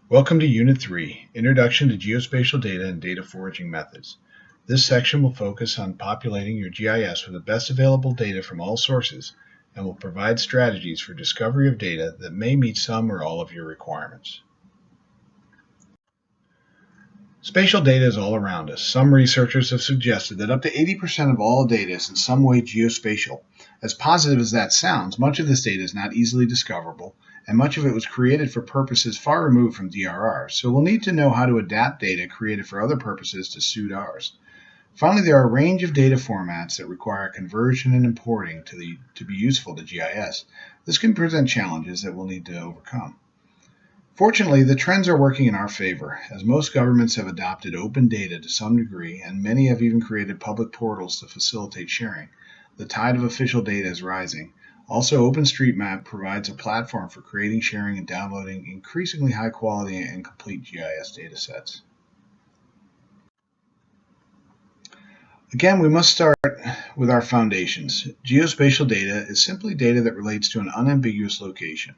Welcome to Unit 3, Introduction to Geospatial Data and Data Foraging Methods. This section will focus on populating your GIS with the best available data from all sources and will provide strategies for discovery of data that may meet some or all of your requirements. Spatial data is all around us. Some researchers have suggested that up to 80% of all data is in some way geospatial. As positive as that sounds, much of this data is not easily discoverable, and much of it was created for purposes far removed from DRR, so we'll need to know how to adapt data created for other purposes to suit ours. Finally, there are a range of data formats that require conversion and importing to be useful to GIS. This can present challenges that we'll need to overcome. Fortunately, the trends are working in our favor, as most governments have adopted open data to some degree, and many have even created public portals to facilitate sharing. The tide of official data is rising. Also, OpenStreetMap provides a platform for creating, sharing, and downloading increasingly high quality and complete GIS datasets. Again, we must start with our foundations. Geospatial data is simply data that relates to an unambiguous location.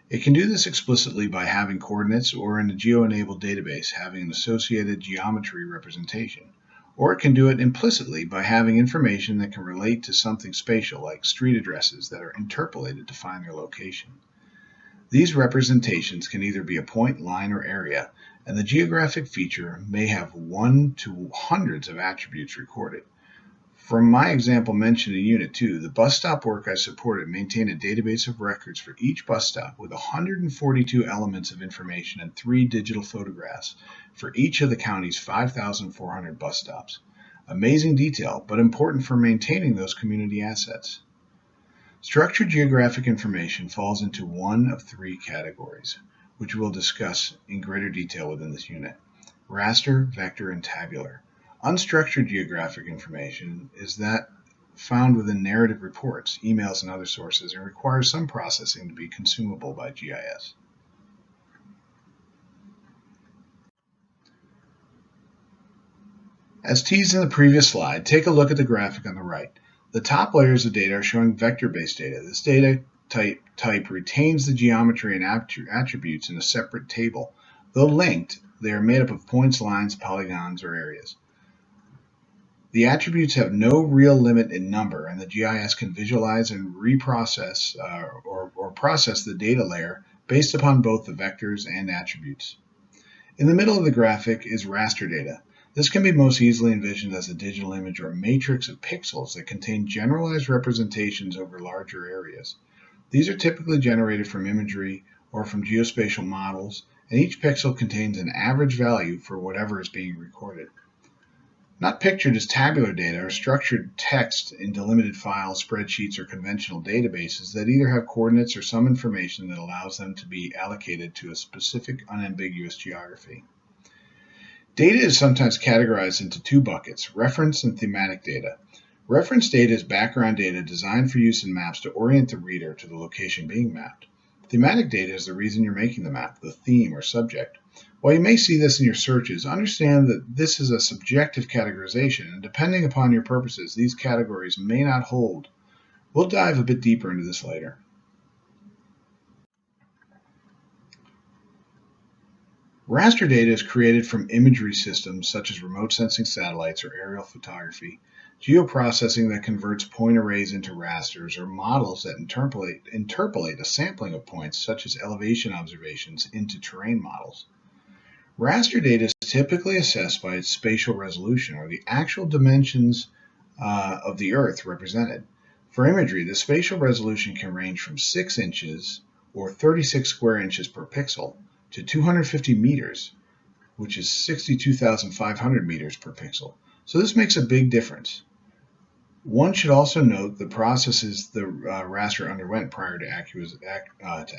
It can do this explicitly by having coordinates or in a geo-enabled database having an associated geometry representation. Or it can do it implicitly by having information that can relate to something spatial like street addresses that are interpolated to find their location. These representations can either be a point, line, or area, and the geographic feature may have one to hundreds of attributes recorded. From my example mentioned in Unit 2, the bus stop work I supported maintained a database of records for each bus stop with 142 elements of information and 3 digital photographs for each of the county's 5,400 bus stops. Amazing detail, but important for maintaining those community assets. Structured geographic information falls into one of 3 categories, which we'll discuss in greater detail within this unit: raster, vector, and tabular. Unstructured geographic information is that found within narrative reports, emails, and other sources, and requires some processing to be consumable by GIS. As teased in the previous slide, take a look at the graphic on the right. The top layers of data are showing vector-based data. This data type retains the geometry and attributes in a separate table. Though linked, they are made up of points, lines, polygons, or areas. The attributes have no real limit in number, and the GIS can visualize and reprocess or process the data layer based upon both the vectors and attributes. In the middle of the graphic is raster data. This can be most easily envisioned as a digital image or a matrix of pixels that contain generalized representations over larger areas. These are typically generated from imagery or from geospatial models, and each pixel contains an average value for whatever is being recorded. Not pictured as tabular data are structured text in delimited files, spreadsheets, or conventional databases that either have coordinates or some information that allows them to be allocated to a specific unambiguous geography. Data is sometimes categorized into 2 buckets: reference and thematic data. Reference data is background data designed for use in maps to orient the reader to the location being mapped. Thematic data is the reason you're making the map, the theme or subject. While you may see this in your searches, understand that this is a subjective categorization, and depending upon your purposes, these categories may not hold. We'll dive a bit deeper into this later. Raster data is created from imagery systems such as remote sensing satellites or aerial photography, geoprocessing that converts point arrays into rasters, or models that interpolate a sampling of points such as elevation observations into terrain models. Raster data is typically assessed by its spatial resolution, or the actual dimensions of the Earth represented. For imagery, the spatial resolution can range from 6 inches, or 36 square inches per pixel, to 250 meters, which is 62,500 meters per pixel. So this makes a big difference. One should also note the processes the raster underwent prior to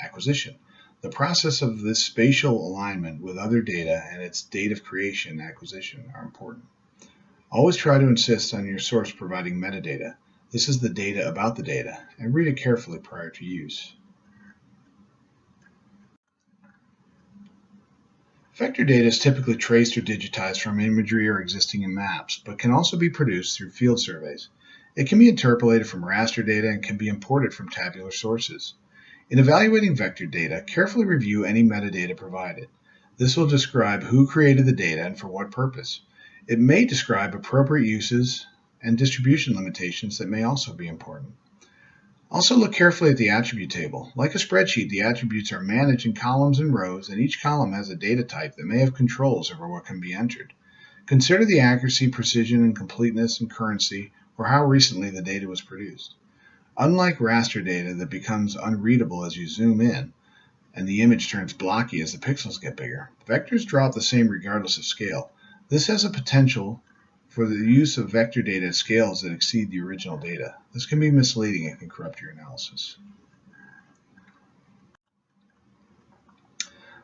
acquisition. The process of this spatial alignment with other data and its date of creation and acquisition are important. Always try to insist on your source providing metadata. This is the data about the data, and read it carefully prior to use. Vector data is typically traced or digitized from imagery or existing in maps, but can also be produced through field surveys. It can be interpolated from raster data and can be imported from tabular sources. In evaluating vector data, carefully review any metadata provided. This will describe who created the data and for what purpose. It may describe appropriate uses and distribution limitations that may also be important. Also look carefully at the attribute table. Like a spreadsheet, the attributes are managed in columns and rows, and each column has a data type that may have controls over what can be entered. Consider the accuracy, precision, and completeness and currency, or how recently the data was produced. Unlike raster data that becomes unreadable as you zoom in, and the image turns blocky as the pixels get bigger, vectors drop the same regardless of scale. This has a potential for the use of vector data at scales that exceed the original data. This can be misleading and can corrupt your analysis.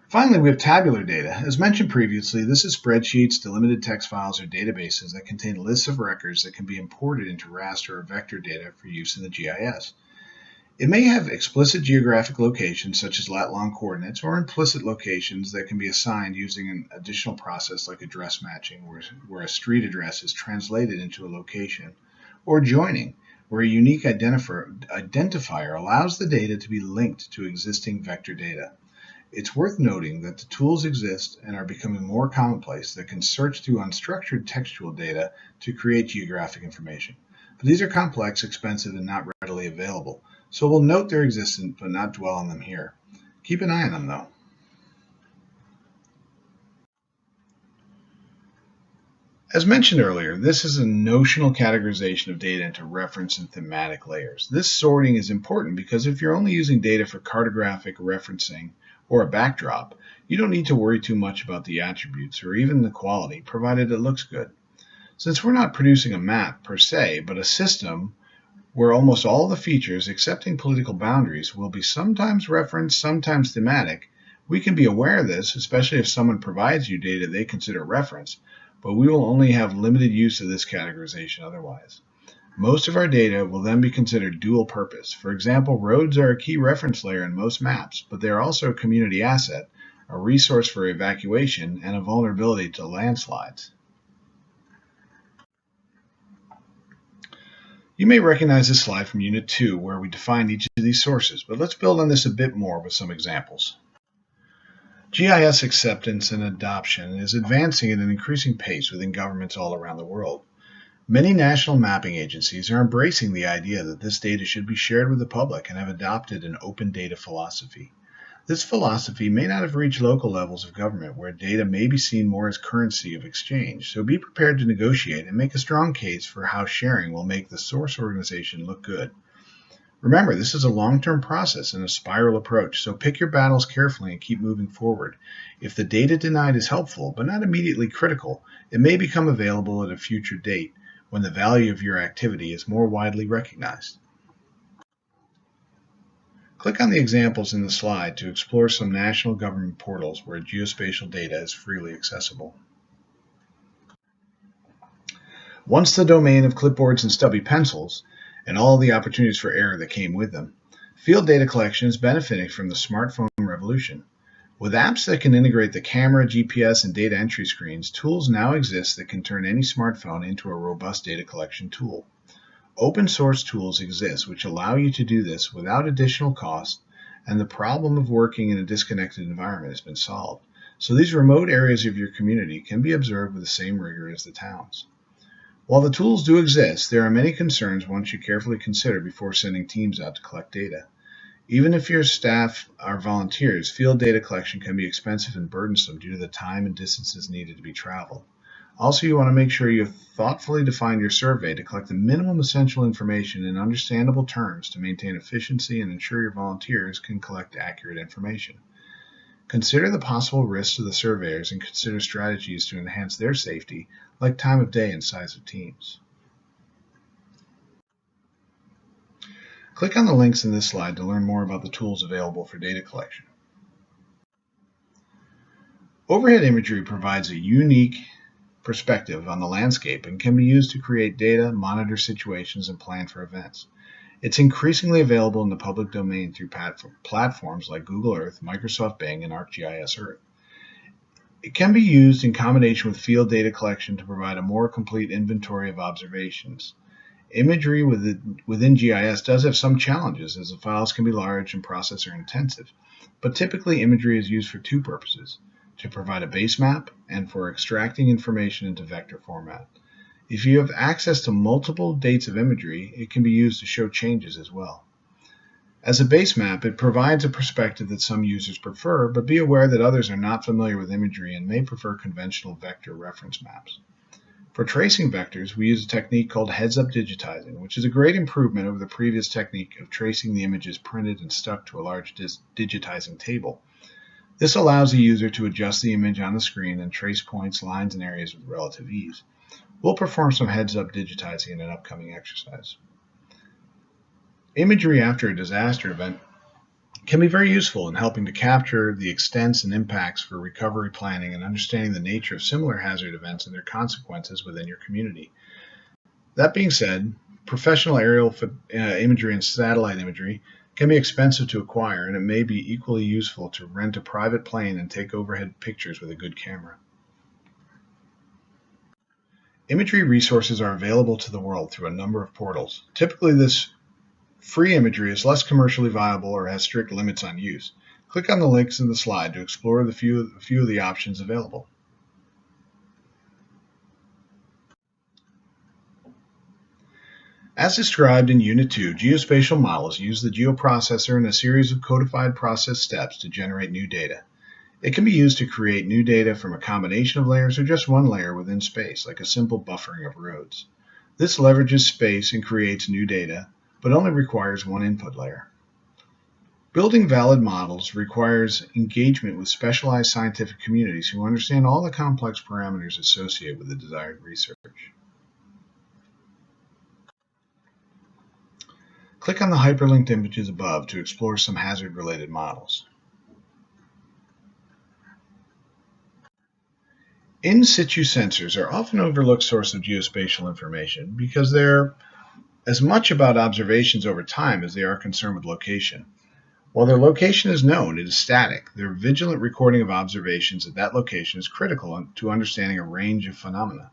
Finally, we have tabular data. As mentioned previously, this is spreadsheets, delimited text files, or databases that contain lists of records that can be imported into raster or vector data for use in the GIS. It may have explicit geographic locations such as lat-long coordinates, or implicit locations that can be assigned using an additional process like address matching, where a street address is translated into a location, or joining, where a unique identifier allows the data to be linked to existing vector data. It's worth noting that the tools exist and are becoming more commonplace that can search through unstructured textual data to create geographic information. But these are complex, expensive, and not readily available. So we'll note their existence but not dwell on them here. Keep an eye on them though. As mentioned earlier, this is a notional categorization of data into reference and thematic layers. This sorting is important because if you're only using data for cartographic referencing or a backdrop, you don't need to worry too much about the attributes or even the quality, provided it looks good. Since we're not producing a map per se, but a system where almost all the features, excepting political boundaries, will be sometimes referenced, sometimes thematic, we can be aware of this, especially if someone provides you data they consider reference, but we will only have limited use of this categorization otherwise. Most of our data will then be considered dual purpose. For example, roads are a key reference layer in most maps, but they are also a community asset, a resource for evacuation, and a vulnerability to landslides. You may recognize this slide from Unit 2 where we defined each of these sources, but let's build on this a bit more with some examples. GIS acceptance and adoption is advancing at an increasing pace within governments all around the world. Many national mapping agencies are embracing the idea that this data should be shared with the public and have adopted an open data philosophy. This philosophy may not have reached local levels of government where data may be seen more as currency of exchange, so be prepared to negotiate and make a strong case for how sharing will make the source organization look good. Remember, this is a long-term process and a spiral approach, so pick your battles carefully and keep moving forward. If the data denied is helpful but not immediately critical, it may become available at a future date when the value of your activity is more widely recognized. Click on the examples in the slide to explore some national government portals where geospatial data is freely accessible. Once the domain of clipboards and stubby pencils, and all the opportunities for error that came with them, field data collection is benefiting from the smartphone revolution. With apps that can integrate the camera, GPS, and data entry screens, tools now exist that can turn any smartphone into a robust data collection tool. Open source tools exist which allow you to do this without additional cost, and the problem of working in a disconnected environment has been solved. So these remote areas of your community can be observed with the same rigor as the towns. While the tools do exist, there are many concerns one should carefully consider before sending teams out to collect data. Even if your staff are volunteers, field data collection can be expensive and burdensome due to the time and distances needed to be traveled. Also, you want to make sure you have thoughtfully defined your survey to collect the minimum essential information in understandable terms to maintain efficiency and ensure your volunteers can collect accurate information. Consider the possible risks to the surveyors and consider strategies to enhance their safety, like time of day and size of teams. Click on the links in this slide to learn more about the tools available for data collection. Overhead imagery provides a unique perspective on the landscape and can be used to create data, monitor situations, and plan for events. It's increasingly available in the public domain through platforms like Google Earth, Microsoft Bing, and ArcGIS Earth. It can be used in combination with field data collection to provide a more complete inventory of observations. Imagery within GIS does have some challenges as the files can be large and processor intensive, but typically imagery is used for two purposes: to provide a base map, and for extracting information into vector format. If you have access to multiple dates of imagery, it can be used to show changes as well. As a base map, it provides a perspective that some users prefer, but be aware that others are not familiar with imagery and may prefer conventional vector reference maps. For tracing vectors, we use a technique called heads-up digitizing, which is a great improvement over the previous technique of tracing the images printed and stuck to a large digitizing table. This allows the user to adjust the image on the screen and trace points, lines, and areas with relative ease. We'll perform some heads-up digitizing in an upcoming exercise. Imagery after a disaster event can be very useful in helping to capture the extents and impacts for recovery planning and understanding the nature of similar hazard events and their consequences within your community. That being said, professional aerial imagery and satellite imagery can be expensive to acquire, and it may be equally useful to rent a private plane and take overhead pictures with a good camera. Imagery resources are available to the world through a number of portals. Typically, this free imagery is less commercially viable or has strict limits on use. Click on the links in the slide to explore a few of the options available. As described in Unit 2, geospatial models use the geoprocessor and a series of codified process steps to generate new data. It can be used to create new data from a combination of layers or just one layer within space, like a simple buffering of roads. This leverages space and creates new data, but only requires one input layer. Building valid models requires engagement with specialized scientific communities who understand all the complex parameters associated with the desired research. Click on the hyperlinked images above to explore some hazard-related models. In situ sensors are often an overlooked source of geospatial information because they're as much about observations over time as they are concerned with location. While their location is known, it is static. Their vigilant recording of observations at that location is critical to understanding a range of phenomena.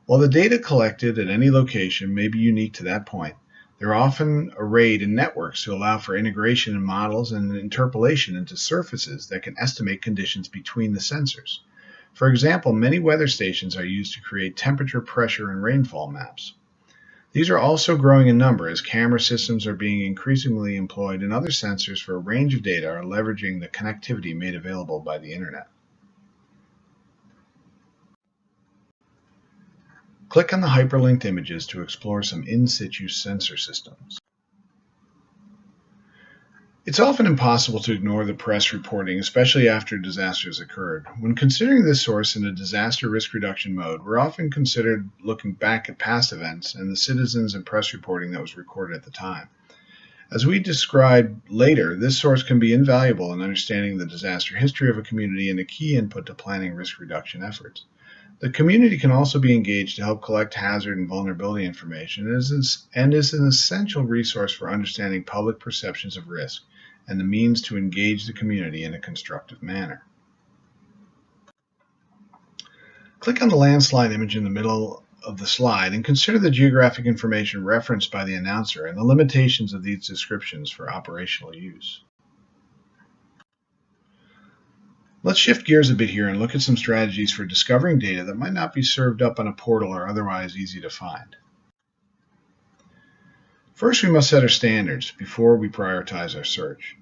While the data collected at any location may be unique to that point, they're often arrayed in networks to allow for integration in models and interpolation into surfaces that can estimate conditions between the sensors. For example, many weather stations are used to create temperature, pressure, and rainfall maps. These are also growing in number as camera systems are being increasingly employed and other sensors for a range of data are leveraging the connectivity made available by the Internet. Click on the hyperlinked images to explore some in situ sensor systems. It's often impossible to ignore the press reporting, especially after disasters occurred. When considering this source in a disaster risk reduction mode, we're often considered looking back at past events and the citizens and press reporting that was recorded at the time. As we describe later, this source can be invaluable in understanding the disaster history of a community and a key input to planning risk reduction efforts. The community can also be engaged to help collect hazard and vulnerability information and is an essential resource for understanding public perceptions of risk and the means to engage the community in a constructive manner. Click on the landslide image in the middle of the slide and consider the geographic information referenced by the announcer and the limitations of these descriptions for operational use. Let's shift gears a bit here and look at some strategies for discovering data that might not be served up on a portal or otherwise easy to find. First, we must set our standards before we prioritize our search.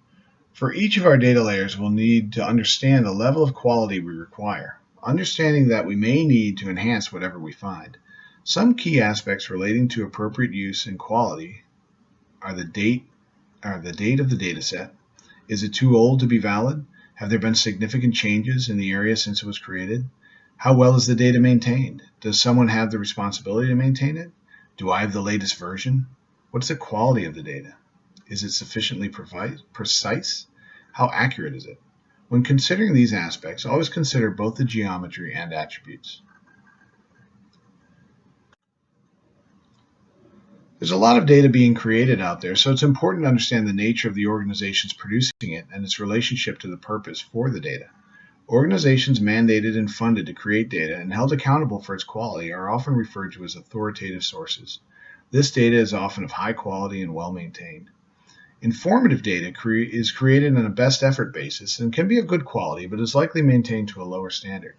For each of our data layers, we'll need to understand the level of quality we require, understanding that we may need to enhance whatever we find. Some key aspects relating to appropriate use and quality are the date of the data set. Is it too old to be valid? Have there been significant changes in the area since it was created? How well is the data maintained? Does someone have the responsibility to maintain it? Do I have the latest version? What's the quality of the data? Is it sufficiently precise? How accurate is it? When considering these aspects, always consider both the geometry and attributes. There's a lot of data being created out there, so it's important to understand the nature of the organizations producing it and its relationship to the purpose for the data. Organizations mandated and funded to create data and held accountable for its quality are often referred to as authoritative sources. This data is often of high quality and well maintained. Informative data is created on a best effort basis and can be of good quality, but is likely maintained to a lower standard.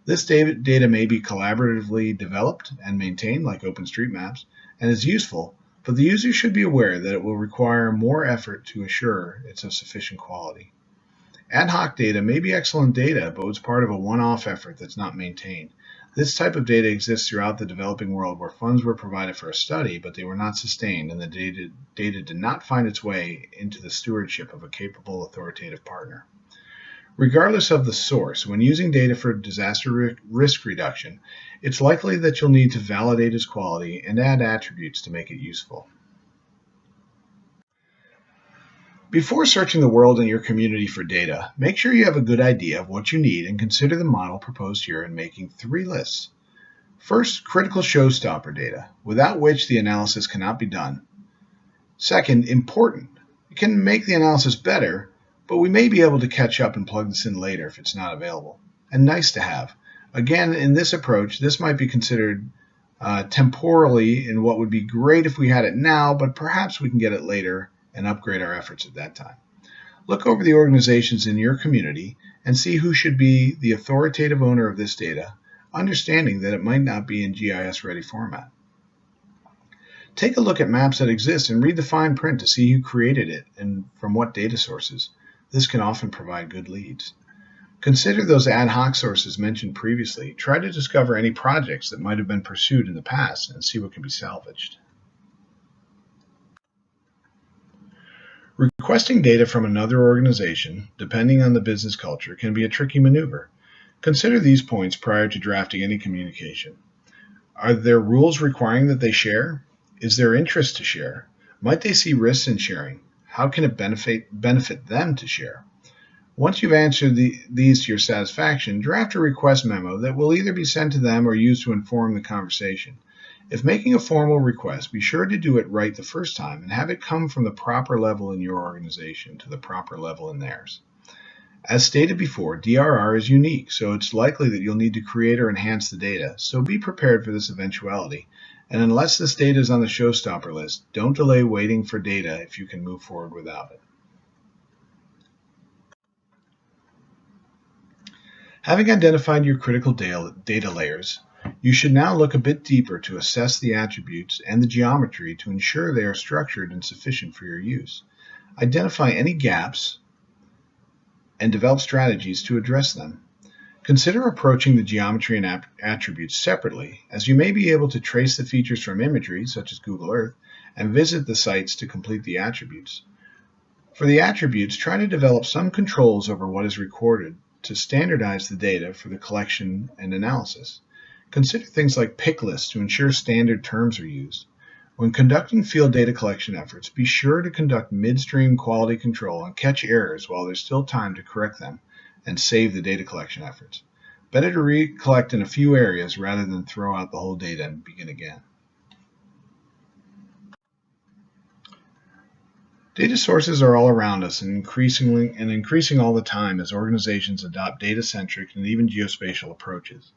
This data may be collaboratively developed and maintained, like OpenStreetMaps, and is useful, but the user should be aware that it will require more effort to assure it's of sufficient quality. Ad hoc data may be excellent data, but was part of a one-off effort that's not maintained. This type of data exists throughout the developing world where funds were provided for a study, but they were not sustained, and the data did not find its way into the stewardship of a capable, authoritative partner. Regardless of the source, when using data for disaster risk reduction, it's likely that you'll need to validate its quality and add attributes to make it useful. Before searching the world and your community for data, make sure you have a good idea of what you need and consider the model proposed here in making 3 lists. First, critical showstopper data, without which the analysis cannot be done. Second, important. It can make the analysis better, but we may be able to catch up and plug this in later if it's not available. And nice to have. Again, in this approach, this might be considered temporally in what would be great if we had it now, but perhaps we can get it later and upgrade our efforts at that time. Look over the organizations in your community and see who should be the authoritative owner of this data, understanding that it might not be in GIS-ready format. Take a look at maps that exist and read the fine print to see who created it and from what data sources. This can often provide good leads. Consider those ad hoc sources mentioned previously. Try to discover any projects that might have been pursued in the past and see what can be salvaged. Requesting data from another organization, depending on the business culture, can be a tricky maneuver. Consider these points prior to drafting any communication. Are there rules requiring that they share? Is there interest to share? Might they see risks in sharing? How can it benefit them to share? Once you've answered these to your satisfaction, draft a request memo that will either be sent to them or used to inform the conversation. If making a formal request, be sure to do it right the first time and have it come from the proper level in your organization to the proper level in theirs. As stated before, DRR is unique, so it's likely that you'll need to create or enhance the data, so be prepared for this eventuality. And unless this data is on the showstopper list, don't delay waiting for data if you can move forward without it. Having identified your critical data layers, you should now look a bit deeper to assess the attributes and the geometry to ensure they are structured and sufficient for your use. Identify any gaps and develop strategies to address them. Consider approaching the geometry and attributes separately, as you may be able to trace the features from imagery, such as Google Earth, and visit the sites to complete the attributes. For the attributes, try to develop some controls over what is recorded to standardize the data for the collection and analysis. Consider things like pick lists to ensure standard terms are used. When conducting field data collection efforts, be sure to conduct midstream quality control and catch errors while there's still time to correct them and save the data collection efforts. Better to recollect in a few areas rather than throw out the whole data and begin again. Data sources are all around us and increasing all the time as organizations adopt data-centric and even geospatial approaches.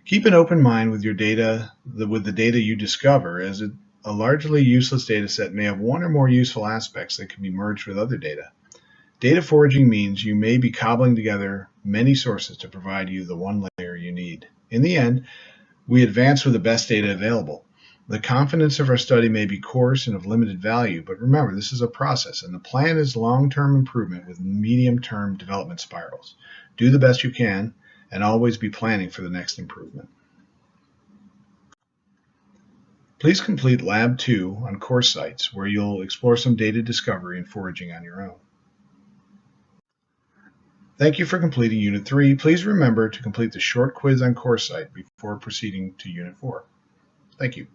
Keep an open mind with your data, with the data you discover, as a largely useless data set may have one or more useful aspects that can be merged with other data. Data foraging means you may be cobbling together many sources to provide you the one layer you need. In the end, we advance with the best data available. The confidence of our study may be coarse and of limited value, but remember, this is a process, and the plan is long-term improvement with medium-term development spirals. Do the best you can, and always be planning for the next improvement. Please complete Lab 2 on course sites, where you'll explore some data discovery and foraging on your own. Thank you for completing Unit 3. Please remember to complete the short quiz on course site before proceeding to Unit 4. Thank you.